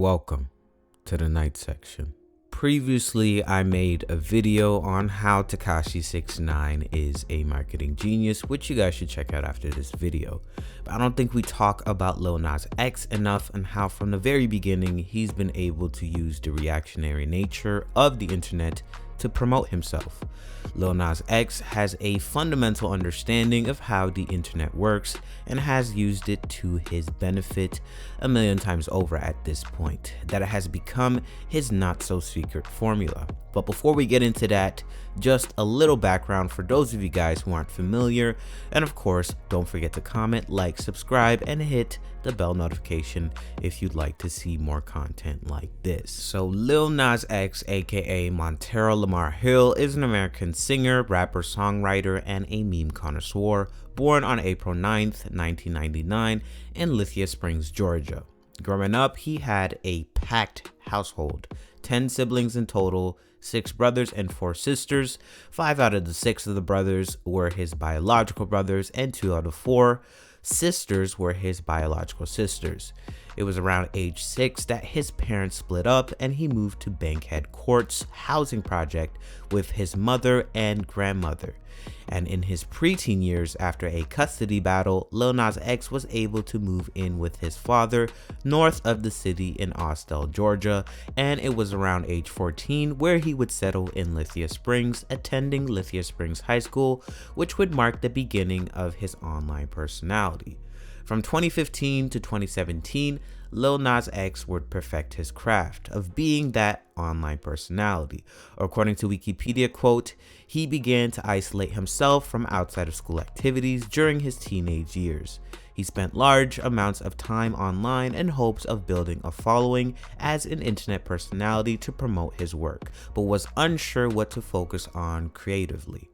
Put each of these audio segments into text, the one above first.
Welcome to the night section. Previously, I made a video on how Tekashi 6ix9ine is a marketing genius, which you guys should check out after this video. But I don't think we talk about Lil Nas X enough and how from the very beginning he's been able to use the reactionary nature of the internet to promote himself. Lil Nas X has a fundamental understanding of how the internet works and has used it to his benefit a million times over at this point, that it has become his not-so-secret formula. But before we get into that, just a little background for those of you guys who aren't familiar, and of course, don't forget to comment, like, subscribe, and hit the bell notification if you'd like to see more content like this. So Lil Nas X, aka Montero Lamar Hill, is an American singer, rapper, songwriter, and a meme connoisseur, born on April 9th, 1999 in Lithia Springs, Georgia. Growing up, he had a packed household, 10 siblings in total, 6 brothers and 4 sisters. 5 out of the 6 of the brothers were his biological brothers, and 2 out of 4 sisters were his biological sisters. It was around age 6 that his parents split up and he moved to Bankhead Court's housing project with his mother and grandmother. And in his preteen years, after a custody battle, Lil Nas X was able to move in with his father north of the city in Austell, Georgia, and it was around age 14 where he would settle in Lithia Springs, attending Lithia Springs High School, which would mark the beginning of his online personality. From 2015 to 2017, Lil Nas X would perfect his craft of being that online personality. According to Wikipedia, quote, he began to isolate himself from outside of school activities during his teenage years. He spent large amounts of time online in hopes of building a following as an internet personality to promote his work, but was unsure what to focus on creatively.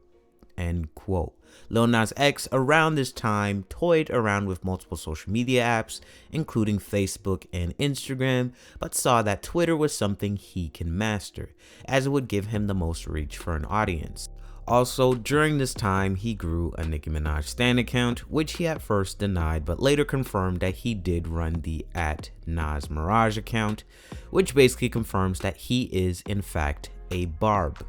End quote. Lil Nas X around this time toyed around with multiple social media apps, including Facebook and Instagram, but saw that Twitter was something he can master, as it would give him the most reach for an audience. Also, during this time, he grew a Nicki Minaj stan account, which he at first denied, but later confirmed that he did run the @NasMirage account, which basically confirms that he is in fact a barb.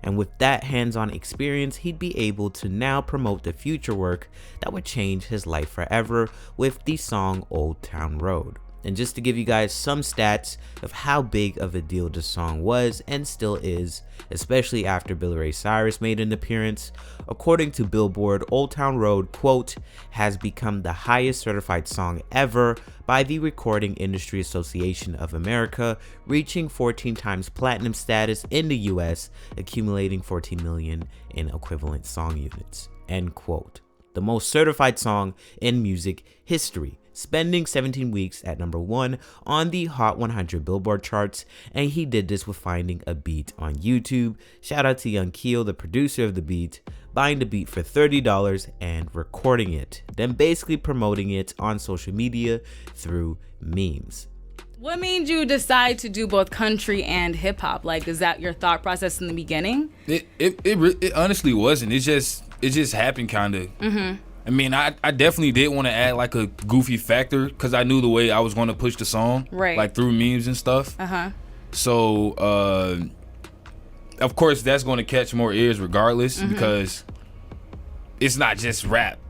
And with that hands-on experience, he'd be able to now promote the future work that would change his life forever with the song Old Town Road. And just to give you guys some stats of how big of a deal this song was and still is, especially after Billy Ray Cyrus made an appearance, according to Billboard, Old Town Road, quote, has become the highest certified song ever by the Recording Industry Association of America, reaching 14 times platinum status in the US, accumulating 14 million in equivalent song units, end quote. The most certified song in music history, spending 17 weeks at number 1 on the Hot 100 Billboard charts, and he did this with finding a beat on YouTube. Shout out to Young Keel, the producer of the beat, buying the beat for $30 and recording it, then basically promoting it on social media through memes. What made you decide to do both country and hip hop? Like, is that your thought process in the beginning? It honestly wasn't. It just happened, kind of. I mean, I definitely did want to add like a goofy factor because I knew the way I was going to push the song, right? Like through memes and stuff. So, of course, that's going to catch more ears regardless because it's not just rap.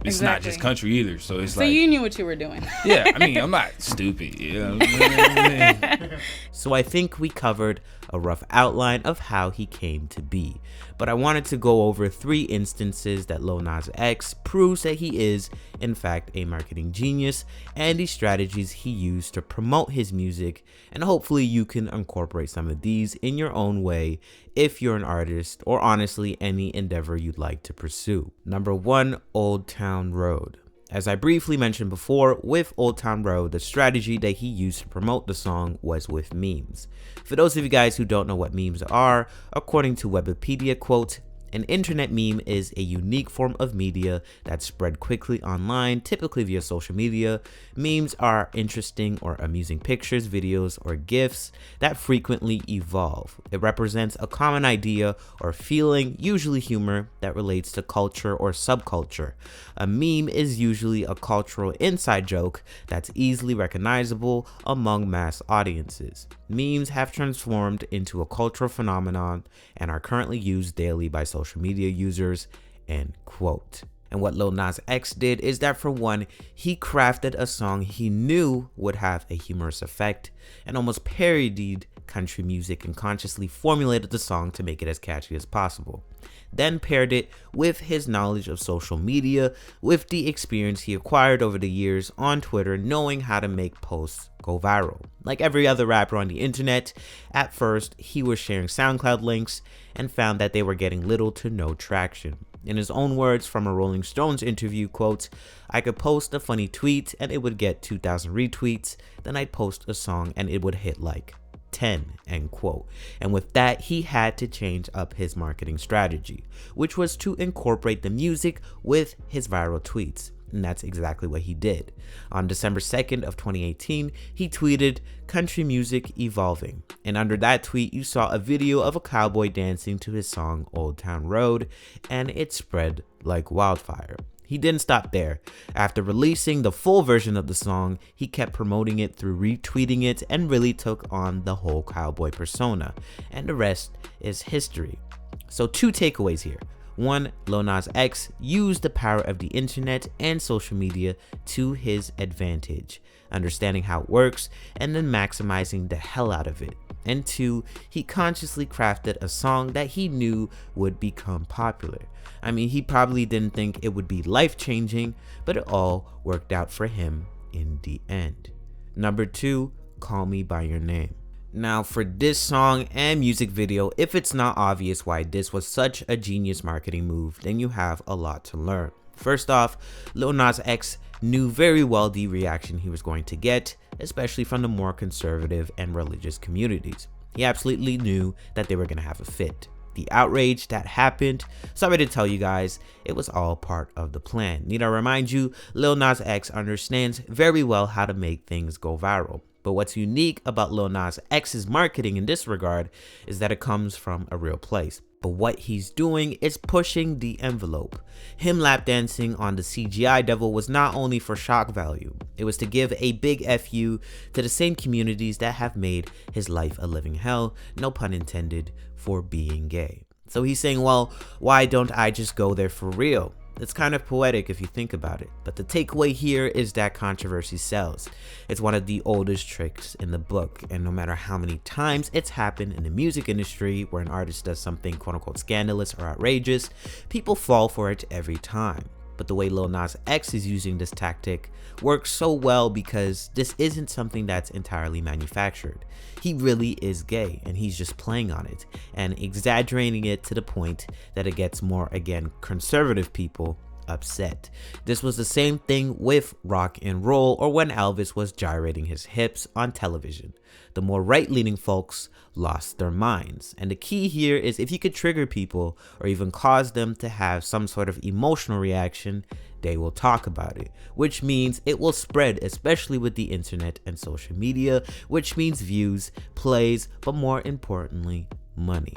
It's not just country either. So it's like, you knew what you were doing. Yeah, I mean, I'm not stupid. You know what I mean? So I think we covered a rough outline of how he came to be, but I wanted to go over 3 instances that Lil Nas X proves that he is in fact a marketing genius and the strategies he used to promote his music, and hopefully you can incorporate some of these in your own way if you're an artist or honestly any endeavor you'd like to pursue. Number 1, Old Town Road. As I briefly mentioned before, with Old Town Road, the strategy that he used to promote the song was with memes. For those of you guys who don't know what memes are, according to Wikipedia, quote, An internet meme is a unique form of media that's spread quickly online, typically via social media. Memes are interesting or amusing pictures, videos, or GIFs that frequently evolve. It represents a common idea or feeling, usually humor, that relates to culture or subculture. A meme is usually a cultural inside joke that's easily recognizable among mass audiences. Memes have transformed into a cultural phenomenon and are currently used daily by social media users, end quote. And what Lil Nas X did is that, for one, he crafted a song he knew would have a humorous effect and almost parodied country music and consciously formulated the song to make it as catchy as possible. Then paired it with his knowledge of social media, with the experience he acquired over the years on Twitter, knowing how to make posts go viral. Like every other rapper on the internet, at first he was sharing SoundCloud links and found that they were getting little to no traction. In his own words from a Rolling Stones interview, quote, "I could post a funny tweet and it would get 2,000 retweets, then I'd post a song and it would hit like 10, end quote. And with that, he had to change up his marketing strategy, which was to incorporate the music with his viral tweets. And that's exactly what he did. On December 2nd of 2018, he tweeted, "Country music evolving." And under that tweet, you saw a video of a cowboy dancing to his song Old Town Road, and it spread like wildfire. He didn't stop there. After releasing the full version of the song, he kept promoting it through retweeting it and really took on the whole cowboy persona. And the rest is history. So 2 takeaways here. 1, Lil Nas X used the power of the internet and social media to his advantage, understanding how it works and then maximizing the hell out of it. And 2, he consciously crafted a song that he knew would become popular. I mean, he probably didn't think it would be life-changing, but it all worked out for him in the end. Number 2, Call Me By Your Name. Now, for this song and music video, if it's not obvious why this was such a genius marketing move, then you have a lot to learn. First off, Lil Nas X knew very well the reaction he was going to get, especially from the more conservative and religious communities. He absolutely knew that they were going to have a fit. The outrage that happened, sorry to tell you guys, it was all part of the plan. Need I remind you, Lil Nas X understands very well how to make things go viral. But what's unique about Lil Nas X's marketing in this regard is that it comes from a real place. But what he's doing is pushing the envelope. Him lap dancing on the CGI devil was not only for shock value, it was to give a big FU to the same communities that have made his life a living hell, no pun intended, for being gay. So he's saying, well, why don't I just go there for real? It's kind of poetic if you think about it, but the takeaway here is that controversy sells. It's one of the oldest tricks in the book, and no matter how many times it's happened in the music industry where an artist does something quote-unquote scandalous or outrageous, people fall for it every time. But the way Lil Nas X is using this tactic works so well because this isn't something that's entirely manufactured. He really is gay and he's just playing on it and exaggerating it to the point that it gets more, again, conservative people upset. This was the same thing with rock and roll or when Elvis was gyrating his hips on television. The more right-leaning folks lost their minds. And the key here is if you could trigger people or even cause them to have some sort of emotional reaction, they will talk about it, which means it will spread, especially with the internet and social media, which means views, plays, but more importantly, money.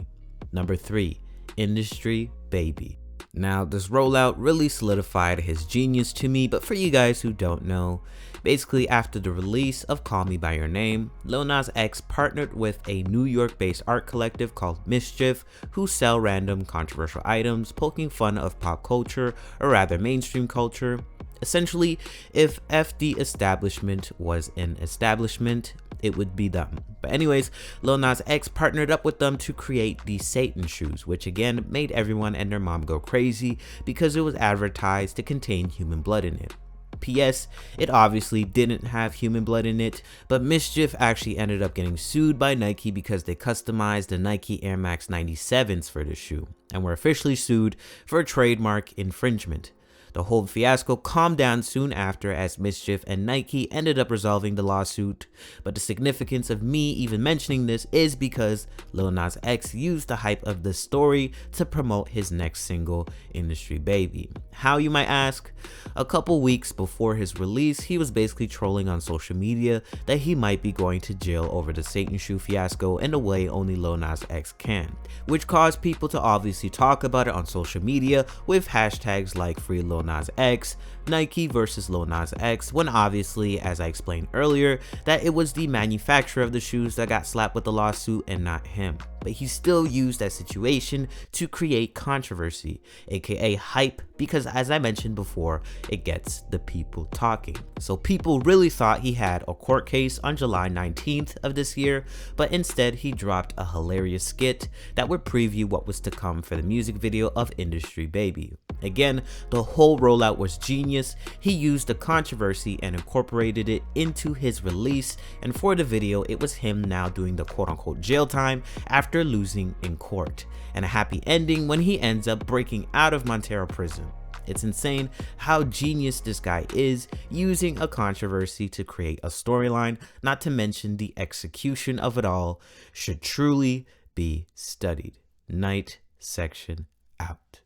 Number 3, industry baby. Now, this rollout really solidified his genius to me, but for you guys who don't know, basically after the release of Call Me By Your Name, Lil Nas X partnered with a New York-based art collective called Mischief, who sell random controversial items, poking fun of pop culture, or rather mainstream culture. Essentially, if the establishment was an establishment, it would be them. But anyways, Lil Nas X partnered up with them to create the Satan shoes, which again made everyone and their mom go crazy because it was advertised to contain human blood in it. P.S. It obviously didn't have human blood in it, but Mischief actually ended up getting sued by Nike because they customized the Nike Air Max 97s for the shoe and were officially sued for trademark infringement. The whole fiasco calmed down soon after as Mischief and Nike ended up resolving the lawsuit, but the significance of me even mentioning this is because Lil Nas X used the hype of this story to promote his next single, Industry Baby. How, you might ask? A couple weeks before his release, he was basically trolling on social media that he might be going to jail over the Satan shoe fiasco in a way only Lil Nas X can, which caused people to obviously talk about it on social media with hashtags like Free Lil Nas X, Nike versus Lil Nas X, when obviously, as I explained earlier, that it was the manufacturer of the shoes that got slapped with the lawsuit and not him. But he still used that situation to create controversy, aka hype, because as I mentioned before, it gets the people talking. So people really thought he had a court case on July 19th of this year, but instead he dropped a hilarious skit that would preview what was to come for the music video of Industry Baby. Again, the whole rollout was genius. He used the controversy and incorporated it into his release, and for the video, it was him now doing the quote-unquote jail time after losing in court, and a happy ending when he ends up breaking out of Montero prison. It's insane how genius this guy is, using a controversy to create a storyline, not to mention the execution of it all should truly be studied. Night section out.